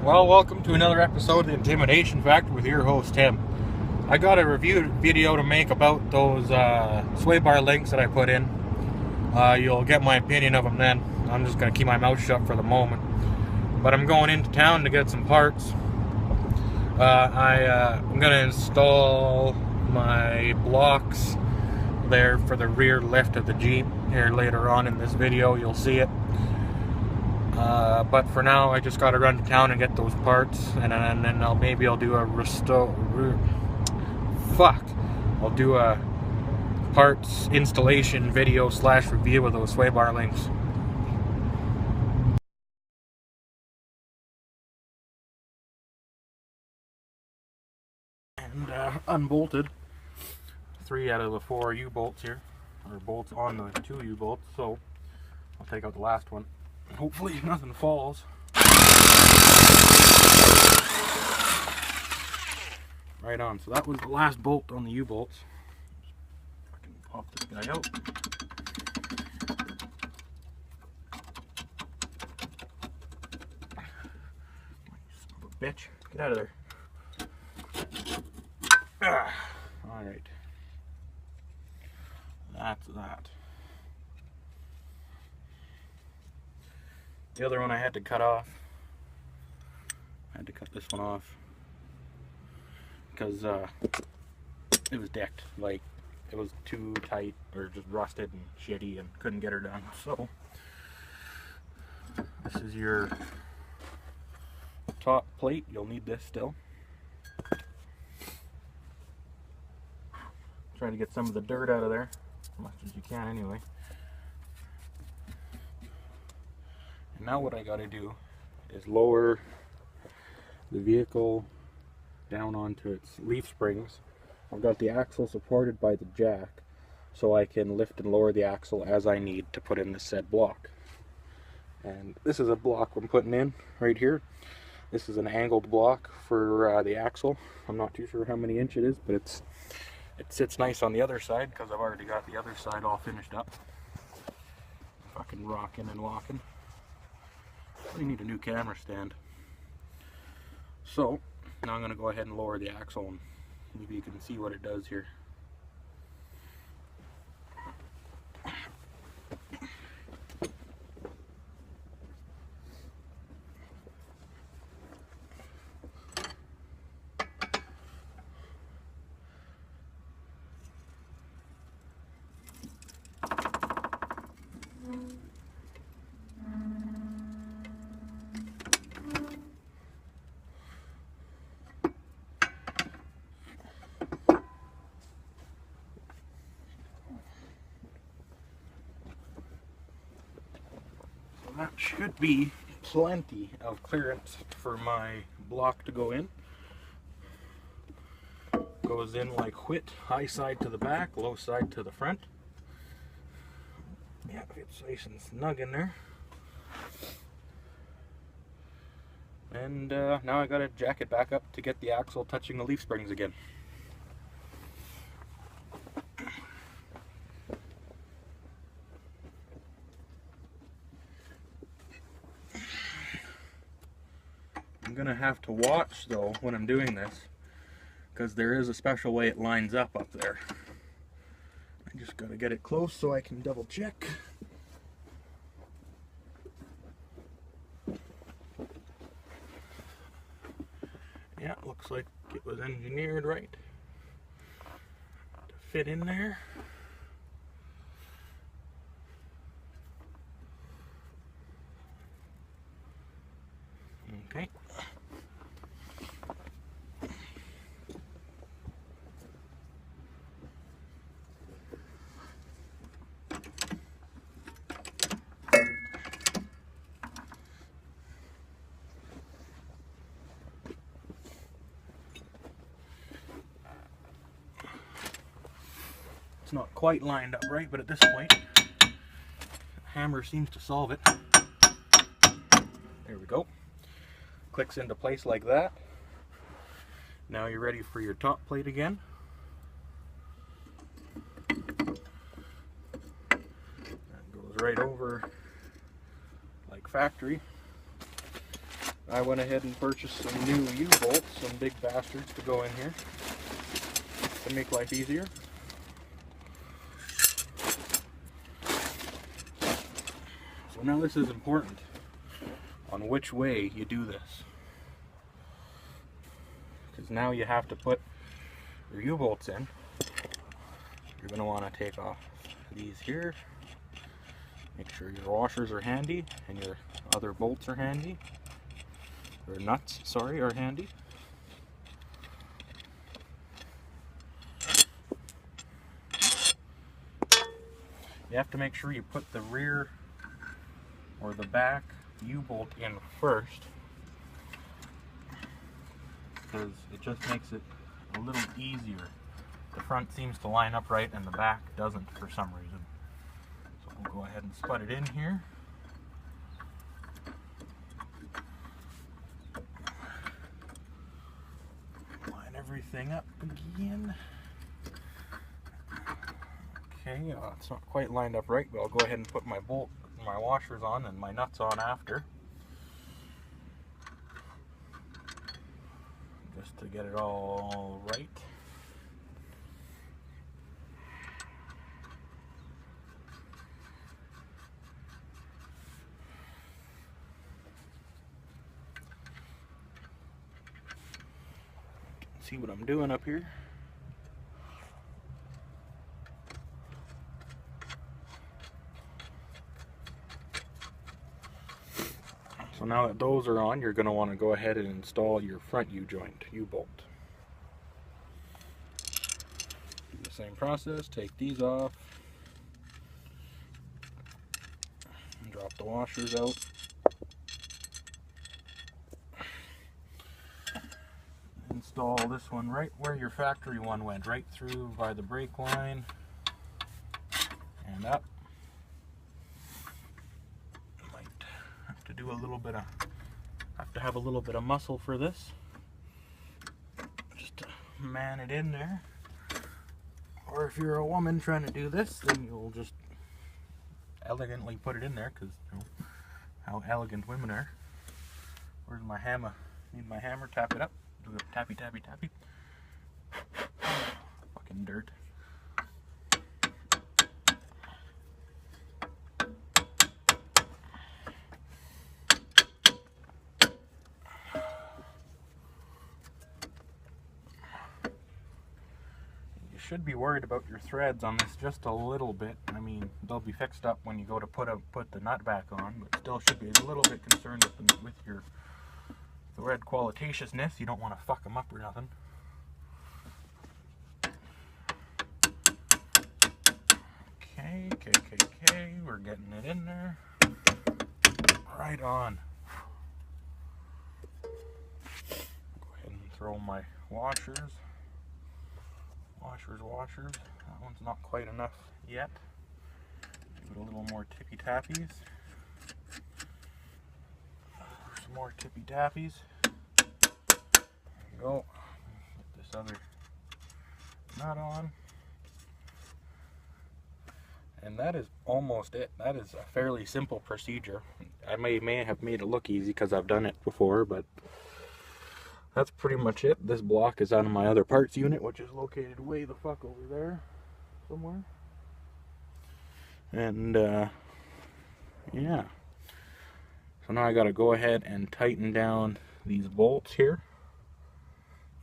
Well, welcome to another episode of the Intimidation Factor with your host, Tim. I got a review video to make about those sway bar links that I put in. You'll get my opinion of them then. I'm just going to keep my mouth shut for the moment. But I'm going into town to get some parts. I'm going to install my blocks there for the rear lift of the Jeep. Here later on in this video, you'll see it. But for now, I just got to run to town and get those parts, and then maybe I'll do a I'll do a parts installation video / review of those sway bar links. And unbolted 3 out of the 4 U-bolts here, or bolts on the 2 U-bolts. So I'll take out the last one. Hopefully nothing falls. Right on. So that was the last bolt on the U-bolts. I can pop this guy out. Son of a bitch. Get out of there. Alright. That's that. The other one I had to cut off. I had to cut this one off because it was decked. Like, it was too tight or just rusted and shitty and couldn't get her done. So this is your top plate. You'll need this still. Try to get some of the dirt out of there, as much as you can anyway. And now what I got to do is lower the vehicle down onto its leaf springs. I've got the axle supported by the jack, so I can lift and lower the axle as I need to put in the said block. And this is a block I'm putting in right here. This is an angled block for the axle. I'm not too sure how many inch it is, but it sits nice on the other side because I've already got the other side all finished up. Fucking rocking and walking. I need a new camera stand. So now I'm going to go ahead and lower the axle and maybe you can see what it does here. That should be plenty of clearance for my block to go in. Goes in like wit, high side to the back, low side to the front. Yeah, it's nice and snug in there. And now I gotta jack it back up to get the axle touching the leaf springs again. I'm gonna have to watch though when I'm doing this, because there is a special way it lines up there. I just gotta get it close so I can double check. Yeah, looks like it was engineered right to fit in there. Okay. It's not quite lined up right, but at this point, the hammer seems to solve it. There we go. Clicks into place like that. Now you're ready for your top plate again. That goes right over like factory. I went ahead and purchased some new U-bolts, some big bastards to go in here to make life easier. So now this is important on which way you do this, because now you have to put your U-bolts in. You're going to want to take off these here, make sure your washers are handy and your other bolts are handy, or nuts, sorry, are handy. You have to make sure you put the rear or the back U-bolt in first, because it just makes it a little easier. The front seems to line up right and the back doesn't for some reason. So we'll go ahead and spud it in here. Line everything up again. Okay, it's not quite lined up right, but I'll go ahead and put my washers on and my nuts on after, just to get it all right. See what I'm doing up here. So now that those are on, you're going to want to go ahead and install your front U-joint, U-bolt. Do the same process, take these off, and drop the washers out. Install this one right where your factory one went, right through by the brake line and up. Might have to do a little bit of, have a little bit of muscle for this, just to man it in there. Or if you're a woman trying to do this, then you'll just elegantly put it in there, because you know how elegant women are. Where's my hammer? Need my hammer, tap it up. Do a tappy, tappy, tappy. Fucking dirt. You should be worried about your threads on this just a little bit. I mean, they'll be fixed up when you go to put the nut back on, but still should be a little bit concerned with your thread qualitatiousness. You don't want to fuck them up or nothing. Okay, we're getting it in there. Right on. Go ahead and throw my washers. Washers. That one's not quite enough yet. Give it a little more tippy tappies. Some more tippy tappies. There you go. Get this other nut on. And that is almost it. That is a fairly simple procedure. I may have made it look easy because I've done it before, but that's pretty much it. This block is out of my other parts unit, which is located way the fuck over there somewhere. And yeah. So now I gotta go ahead and tighten down these bolts here.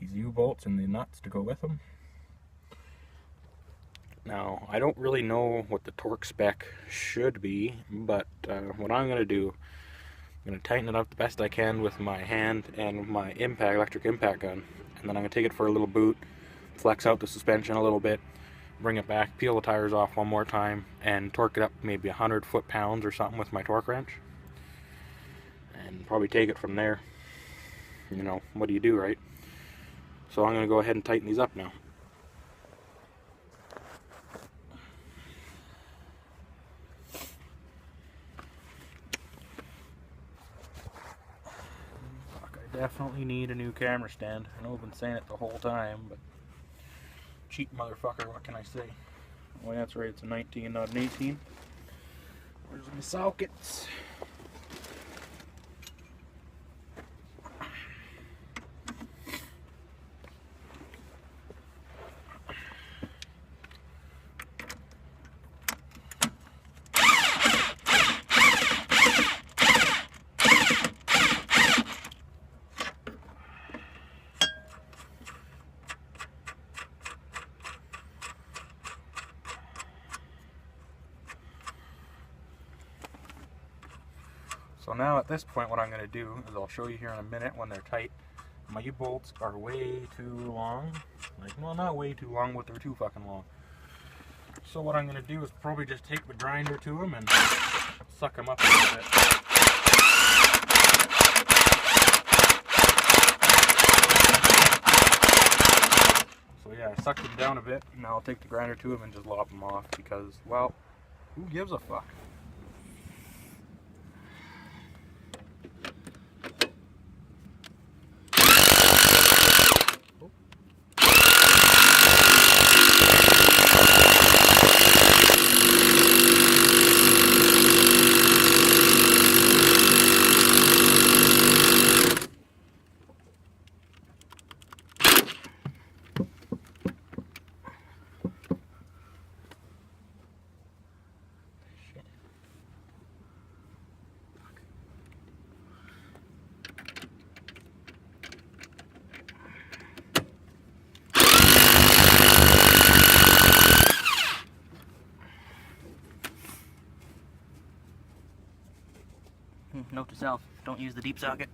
These U-bolts and the nuts to go with them. Now, I don't really know what the torque spec should be, but what I'm going to do, I'm going to tighten it up the best I can with my hand and my electric impact gun. And then I'm going to take it for a little boot, flex out the suspension a little bit, bring it back, peel the tires off one more time, and torque it up maybe 100 foot-pounds or something with my torque wrench. And probably take it from there. You know, what do you do, right? So I'm going to go ahead and tighten these up now. Definitely need a new camera stand. I know I've been saying it the whole time, but cheap motherfucker, what can I say? Oh, that's right, it's a 19, not an 18. Where's my sockets? So now at this point what I'm going to do is I'll show you here in a minute when they're tight. My U-bolts are way too long. Like, well, not way too long, but they're too fucking long. So what I'm going to do is probably just take the grinder to them and suck them up a little bit. So yeah, I sucked them down a bit. Now I'll take the grinder to them and just lop them off because, well, who gives a fuck? Note to self, don't use the deep socket.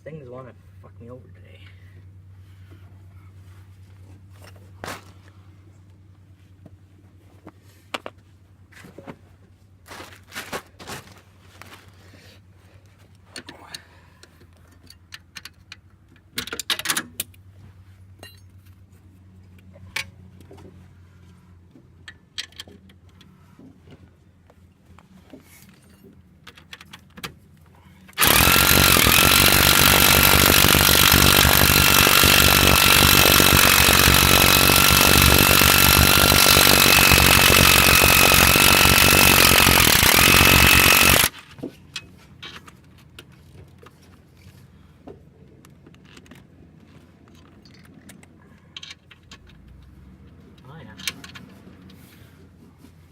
Things want to fuck me over today.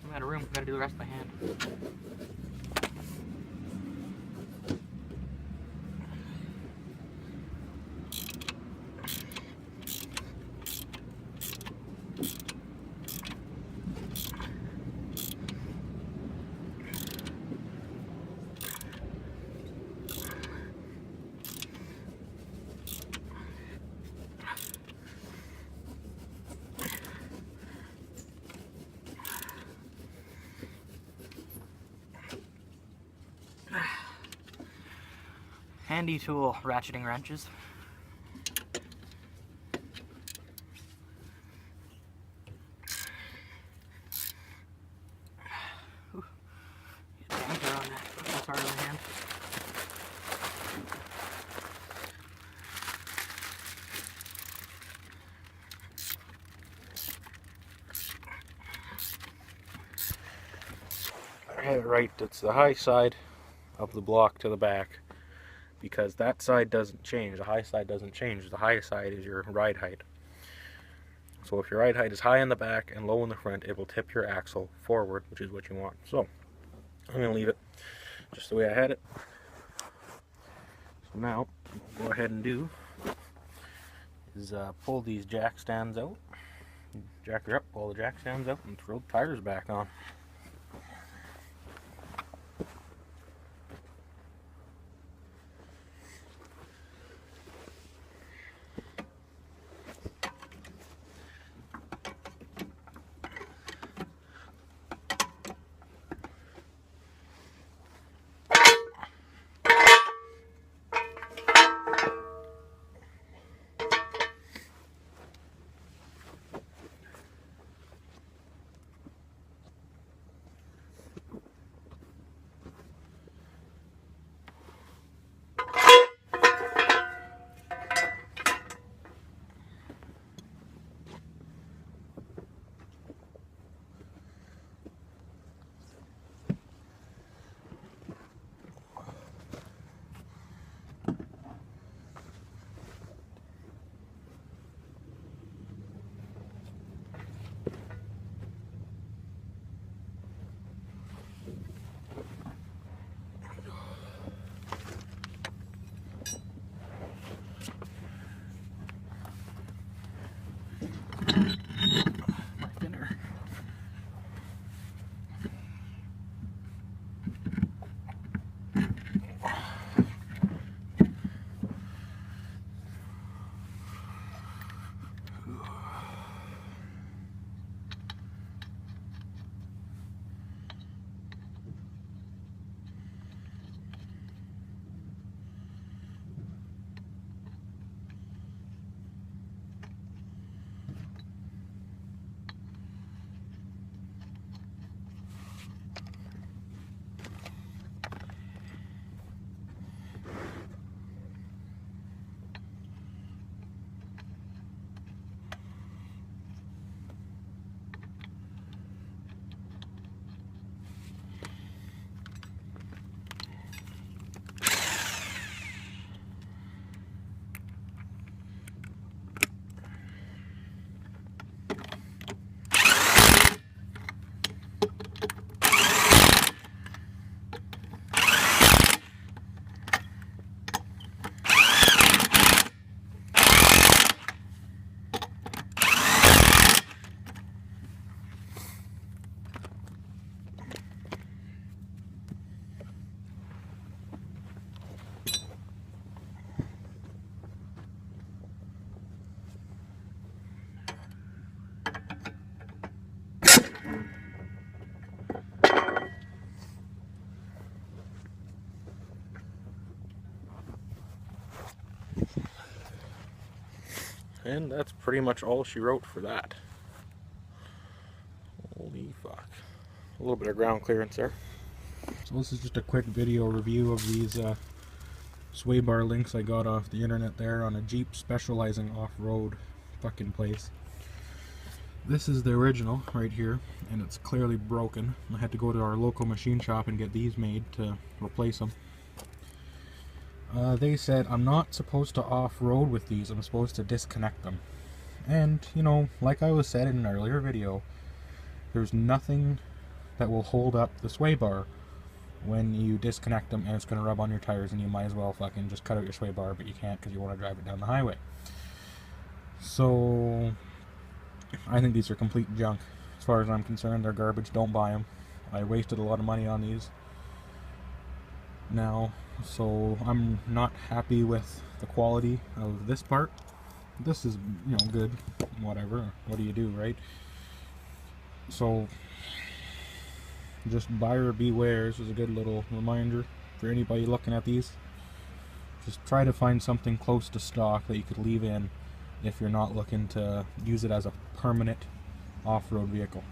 I'm out of room, gotta do the rest by hand. Handy tool, ratcheting wrenches. Ooh, get the anchor on that. That's hard on the hand. I have it right, it's the high side of the block to the back. Because that side doesn't change, the high side doesn't change. The high side is your ride height. So if your ride height is high in the back and low in the front, it will tip your axle forward, which is what you want. So I'm going to leave it just the way I had it. So now, what we'll go ahead and do is pull these jack stands out. Jack her up, pull the jack stands out, and throw the tires back on. And that's pretty much all she wrote for that. Holy fuck. A little bit of ground clearance there. So this is just a quick video review of these sway bar links I got off the internet there on a Jeep Specializing off-road fucking place. This is the original right here, and it's clearly broken. I had to go to our local machine shop and get these made to replace them. They said I'm not supposed to off-road with these, I'm supposed to disconnect them. And, you know, like I was said in an earlier video, there's nothing that will hold up the sway bar when you disconnect them, and it's going to rub on your tires, and you might as well fucking just cut out your sway bar, but you can't because you want to drive it down the highway. So I think these are complete junk. As far as I'm concerned, they're garbage. Don't buy them. I wasted a lot of money on these now, so I'm not happy with the quality of this part. This is, you know, good, whatever. What do you do, right? So just buyer beware. This is a good little reminder for anybody looking at these. Just try to find something close to stock that you could leave in if you're not looking to use it as a permanent off-road vehicle.